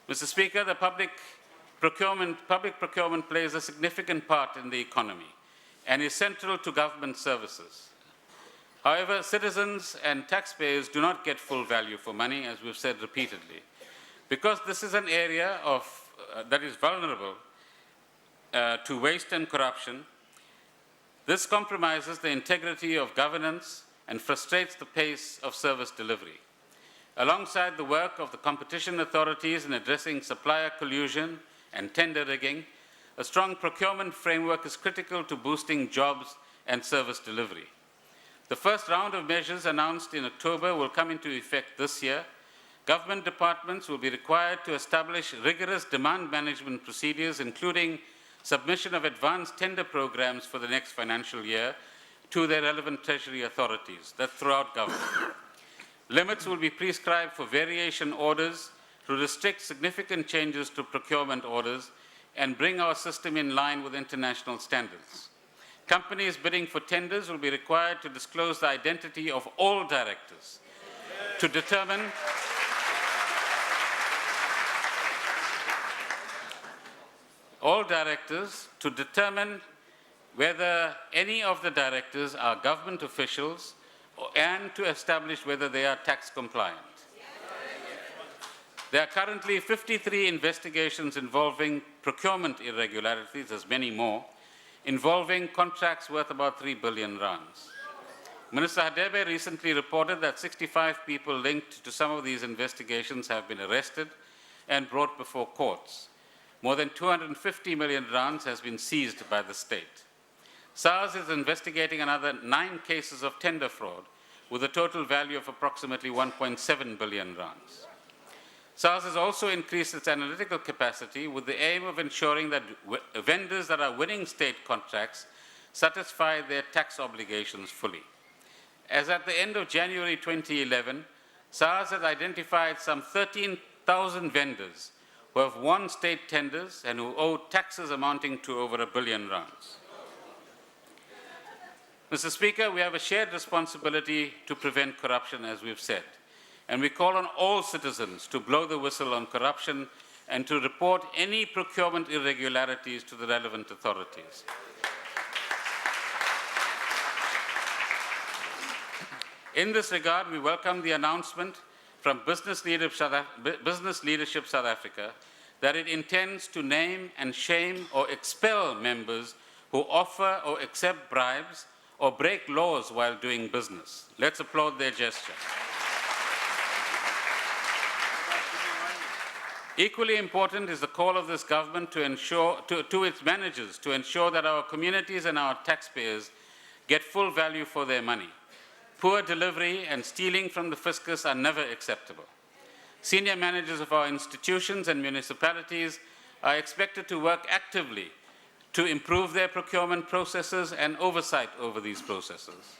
Mr. Speaker, the public procurement plays a significant part in the economy and is central to government services. However, citizens and taxpayers do not get full value for money, as we've said repeatedly. Because this is an area that is vulnerable to waste and corruption, this compromises the integrity of governance and frustrates the pace of service delivery. Alongside the work of the competition authorities in addressing supplier collusion and tender rigging, a strong procurement framework is critical to boosting jobs and service delivery. The first round of measures announced in October will come into effect this year. Government departments will be required to establish rigorous demand management procedures, including submission of advanced tender programs for the next financial year to their relevant treasury authorities. That's throughout government. Limits will be prescribed for variation orders to restrict significant changes to procurement orders and bring our system in line with international standards. Companies bidding for tenders will be required to disclose the identity of all directors to determine whether any of the directors are government officials and to establish whether they are tax compliant. There are currently 53 investigations involving procurement irregularities, there's many more, involving contracts worth about 3 billion rands. Minister Hadebe recently reported that 65 people linked to some of these investigations have been arrested and brought before courts. More than 250 million rands has been seized by the state. SARS is investigating another 9 cases of tender fraud with a total value of approximately 1.7 billion rands. SARS has also increased its analytical capacity with the aim of ensuring that vendors that are winning state contracts satisfy their tax obligations fully. As at the end of January 2011, SARS has identified some 13,000 vendors who have won state tenders and who owe taxes amounting to over R1 billion. Mr. Speaker, we have a shared responsibility to prevent corruption, as we've said, and we call on all citizens to blow the whistle on corruption and to report any procurement irregularities to the relevant authorities. In this regard, we welcome the announcement from Business Leadership South Africa that it intends to name and shame or expel members who offer or accept bribes or break laws while doing business. Let's applaud their gesture. Equally important is the call of this government to its managers to ensure that our communities and our taxpayers get full value for their money. Poor delivery and stealing from the fiscus are never acceptable. Senior managers of our institutions and municipalities are expected to work actively to improve their procurement processes and oversight over these processes.